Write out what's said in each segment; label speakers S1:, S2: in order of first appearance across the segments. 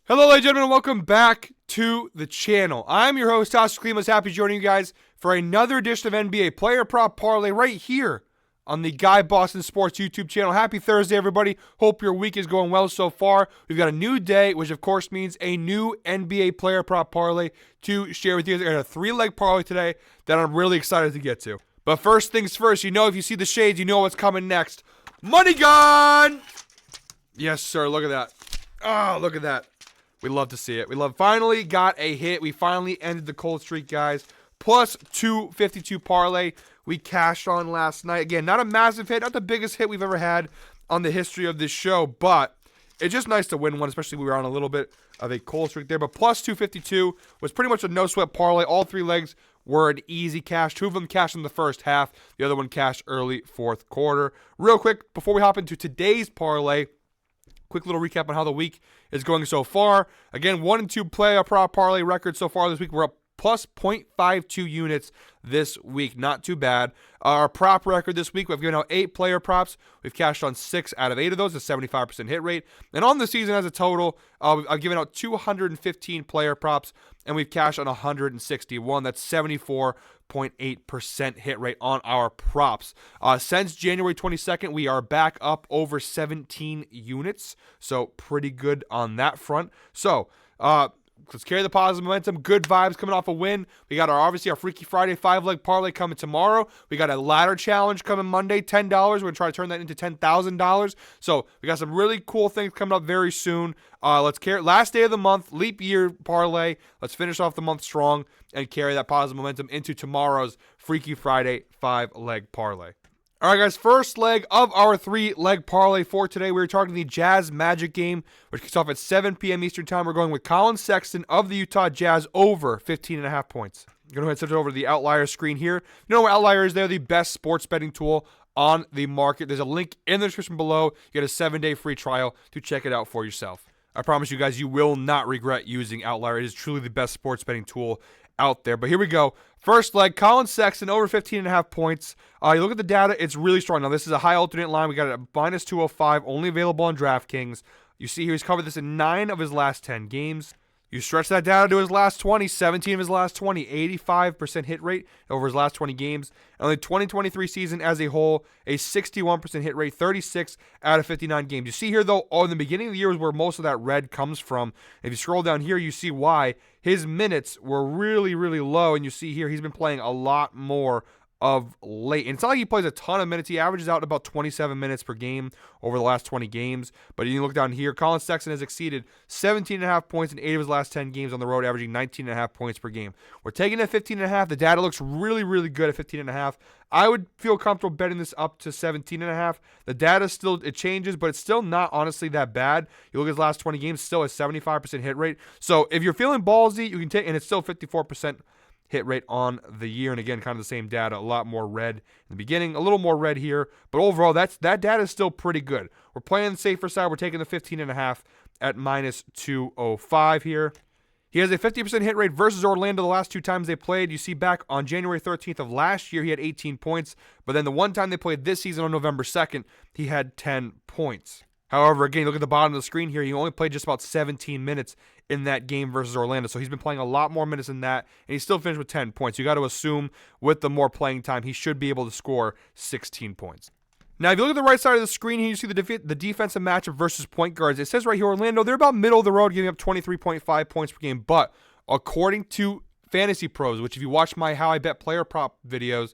S1: Hello, ladies and gentlemen, and welcome back to the channel. I'm your host, Oscar Klimas. Happy joining you guys for another edition of NBA Player Prop Parlay right here on the Guy Boston Sports YouTube channel. Happy Thursday, everybody. Hope your week is going well so far. We've got a new day, which of course means a new NBA Player Prop Parlay to share with you. I got a three-leg parlay today that I'm really excited to get to. But first things first, if you see the shades, you know what's coming next. Money gun! Yes, sir. Look at that. Oh, look at that. We love to see it. Finally got a hit. We finally ended the cold streak, guys. Plus 252 parlay we cashed on last night. Again, not a massive hit, not the biggest hit we've ever had on the history of this show, but it's just nice to win one, especially we were on a little bit of a cold streak there. But plus 252 was pretty much a no-sweat parlay. All three legs were an easy cash. Two of them cashed in the first half. The other one cashed early fourth quarter. Real quick, before we hop into today's parlay, quick little recap on how the week is going so far. Again, 1 and 2 player prop parlay record so far this week. We're up plus 0.52 units this week. Not too bad. Our prop record this week, we've given out 8 player props. We've cashed on 6 out of 8 of those, a 75% hit rate. And on the season as a total, I've given out 215 player props, and we've cashed on 161. That's 74.8% hit rate on our props. Since January 22nd, we are back up over 17 units, so pretty good on that front. So, let's carry the positive momentum. Good vibes coming off a win. We got obviously our Freaky Friday 5-leg parlay coming tomorrow. We got a ladder challenge coming Monday, $10. We're going to try to turn that into $10,000. So we got some really cool things coming up very soon. Let's carry last day of the month, leap year parlay. Let's finish off the month strong and carry that positive momentum into tomorrow's Freaky Friday 5-leg parlay. All right, guys, first leg of our 3-leg parlay for today. We're targeting the Jazz Magic game, which kicks off at 7 p.m. Eastern time. We're going with Colin Sexton of the Utah Jazz over 15.5 points. I'm going to go ahead and switch it over to the Outlier screen here. You know what Outlier is? They're the best sports betting tool on the market. There's a link in the description below. You get a 7-day free trial to check it out for yourself. I promise you guys, you will not regret using Outlier. It is truly the best sports betting tool out there. But here we go. First leg, Colin Sexton over 15.5 points. You look at the data, it's really strong. Now, this is a high alternate line. We got it at minus 205, only available on DraftKings. You see here, he's covered this in 9 of his last 10 games. You stretch that data to his last 20, 17 of his last 20, 85% hit rate over his last 20 games. And the 2023 season as a whole, a 61% hit rate, 36 out of 59 games. You see here, though, in the beginning of the year is where most of that red comes from. If you scroll down here, you see why. His minutes were really, really low, and you see here he's been playing a lot more of late. And it's not like he plays a ton of minutes. He averages out about 27 minutes per game over the last 20 games. But you look down here, Colin Sexton has exceeded 17.5 points in 8 of his last 10 games on the road, averaging 19.5 points per game. We're taking it at 15.5. The data looks really, really good at 15.5. I would feel comfortable betting this up to 17.5. The data still, it changes, but it's still not honestly that bad. You look at his last 20 games, still a 75% hit rate. So if you're feeling ballsy, you can take, and it's still 54% hit rate on the year. And again, kind of the same data, a lot more red in the beginning, a little more red here, but overall that data is still pretty good. We're playing the safer side. We're taking the 15.5 at minus 205 here. He has a 50% hit rate versus Orlando the last 2 times they played. You see back on January 13th of last year, he had 18 points, but then the one time they played this season on November 2nd, he had 10 points. However, again, look at the bottom of the screen here. He only played just about 17 minutes in that game versus Orlando. So he's been playing a lot more minutes than that, and he still finished with 10 points. You got to assume with the more playing time, he should be able to score 16 points. Now, if you look at the right side of the screen here, you see the defensive matchup versus point guards. It says right here, Orlando, they're about middle of the road, giving up 23.5 points per game. But according to Fantasy Pros, which if you watch my How I Bet Player Prop videos,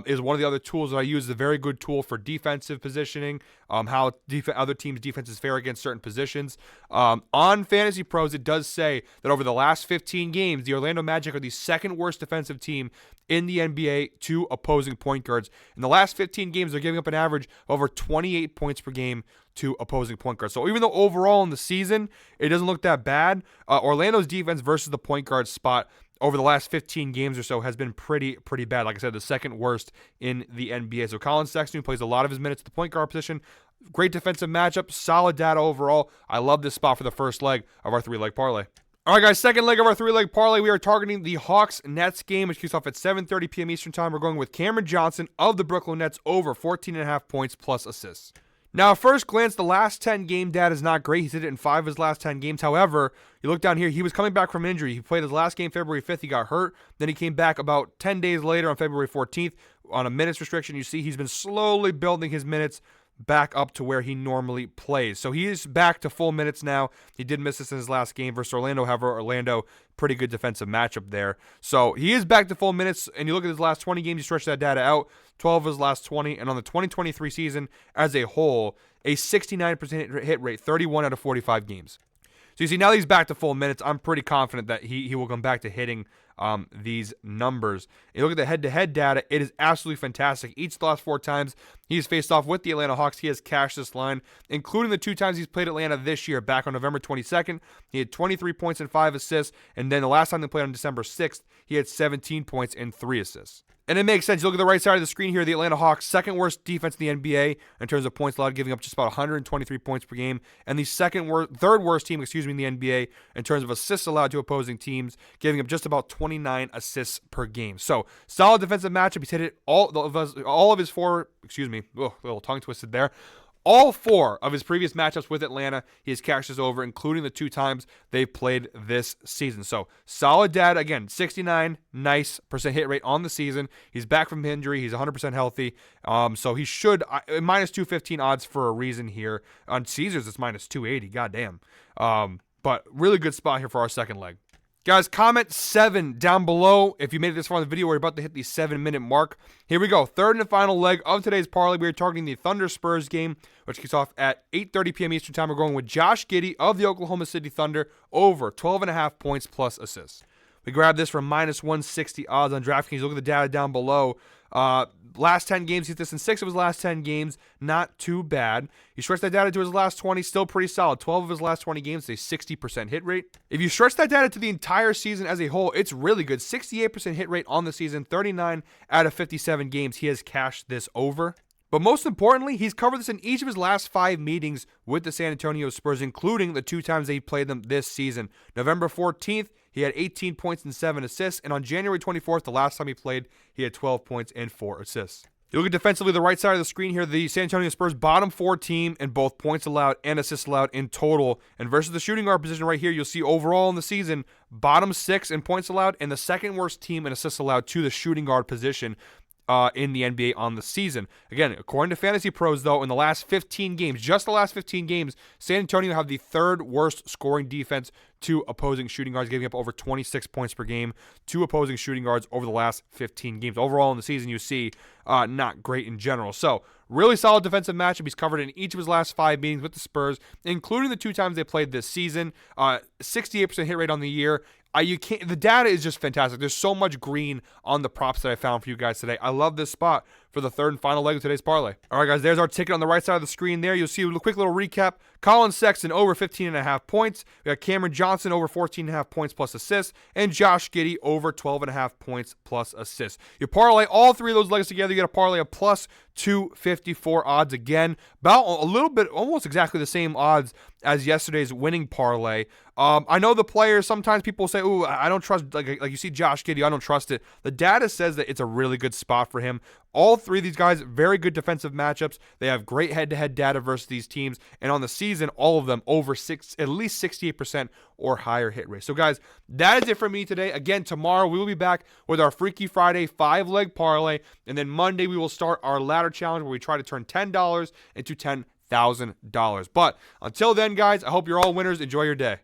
S1: is one of the other tools that I use. Is a very good tool for defensive positioning, how other teams' defenses fare against certain positions. On Fantasy Pros, it does say that over the last 15 games, the Orlando Magic are the second worst defensive team in the NBA to opposing point guards. In the last 15 games, they're giving up an average of over 28 points per game to opposing point guards. So even though overall in the season, it doesn't look that bad, Orlando's defense versus the point guard spot over the last 15 games or so has been pretty bad. Like I said, the second worst in the NBA. So Colin Sexton, who plays a lot of his minutes at the point guard position, great defensive matchup, solid data overall. I love this spot for the first leg of our 3-leg parlay. All right, guys, second leg of our 3-leg parlay. We are targeting the Hawks-Nets game, which kicks off at 7:30 p.m. Eastern time. We're going with Cameron Johnson of the Brooklyn Nets over 14.5 points plus assists. Now, at first glance, the last 10 game data is not great. He's hit it in 5 of his last 10 games. However, you look down here, he was coming back from injury. He played his last game February 5th. He got hurt. Then he came back about 10 days later on February 14th on a minutes restriction. You see he's been slowly building his minutes back up to where he normally plays. So he is back to full minutes now. He did miss this in his last game versus Orlando. However, Orlando, pretty good defensive matchup there. So he is back to full minutes, and you look at his last 20 games, you stretch that data out, 12 of his last 20, and on the 2023 season as a whole, a 69% hit rate, 31 out of 45 games. So you see, now that he's back to full minutes, I'm pretty confident that he will come back to hitting these numbers. You look at the head-to-head data, it is absolutely fantastic. Each of the last 4 times he's faced off with the Atlanta Hawks, he has cashed this line, including the 2 times he's played Atlanta this year. Back on November 22nd, he had 23 points and 5 assists, and then the last time they played on December 6th, he had 17 points and 3 assists. And it makes sense. You look at the right side of the screen here, the Atlanta Hawks, second worst defense in the NBA in terms of points allowed, giving up just about 123 points per game, and the third worst team, in the NBA in terms of assists allowed to opposing teams, giving up just about 29 assists per game. So solid defensive matchup. He's hit it all of his 4. A little tongue twisted there. All 4 of his previous matchups with Atlanta, he has cashed this over, including the 2 times they've played this season. So solid data. Again, 69 nice percent hit rate on the season. He's back from injury. He's 100% healthy. So he should minus 215 odds for a reason here. On Caesars, it's minus 280. Goddamn. But really good spot here for our second leg. Guys, comment 7 down below if you made it this far in the video. We're about to hit the 7-minute mark. Here we go. Third and final leg of today's parlay. We are targeting the Thunder-Spurs game, which kicks off at 8:30 p.m. Eastern Time. We're going with Josh Giddey of the Oklahoma City Thunder over 12.5 points plus assists. We grab this for minus 160 odds on DraftKings. Look at the data down below. Last 10 games, he's this in 6 of his last 10 games. Not too bad. You stretch that data to his last 20, still pretty solid. 12 of his last 20 games, a 60% hit rate. If you stretch that data to the entire season as a whole, it's really good. 68% hit rate on the season. 39 out of 57 games, he has cashed this over. But most importantly, he's covered this in each of his last 5 meetings with the San Antonio Spurs, including the 2 times they played them this season. November 14th, he had 18 points and 7 assists. And on January 24th, the last time he played, he had 12 points and 4 assists. You look at defensively, the right side of the screen here, the San Antonio Spurs bottom 4 team in both points allowed and assists allowed in total. And versus the shooting guard position right here, you'll see overall in the season, bottom 6 in points allowed and the second worst team in assists allowed to the shooting guard position in the NBA on the season. Again, according to Fantasy Pros, though, in the last 15 games, just the last 15 games, San Antonio have the 3rd worst scoring defense to opposing shooting guards, giving up over 26 points per game to opposing shooting guards over the last 15 games. Overall in the season, you see not great in general. So, really solid defensive matchup. He's covered in each of his last 5 meetings with the Spurs, including the 2 times they played this season. 68% hit rate on the year. The data is just fantastic. There's so much green on the props that I found for you guys today. I love this spot for the third and final leg of today's parlay. All right, guys, there's our ticket on the right side of the screen there. You'll see a quick little recap. Colin Sexton over 15.5 points. We got Cameron Johnson over 14.5 points plus assists. And Josh Giddey over 12.5 points plus assists. You parlay all 3 of those legs together. You get a parlay of plus 254 odds again. About a little bit, almost exactly the same odds as yesterday's winning parlay. I know the players, sometimes people say, ooh, I don't trust, like you see Josh Giddey, I don't trust it. The data says that it's a really good spot for him. All 3 of these guys, very good defensive matchups. They have great head-to-head data versus these teams. And on the season, all of them over at least 68% or higher hit rate. So, guys, that is it for me today. Again, tomorrow we will be back with our Freaky Friday 5-leg parlay. And then Monday we will start our ladder challenge where we try to turn $10 into $10,000. But until then, guys, I hope you're all winners. Enjoy your day.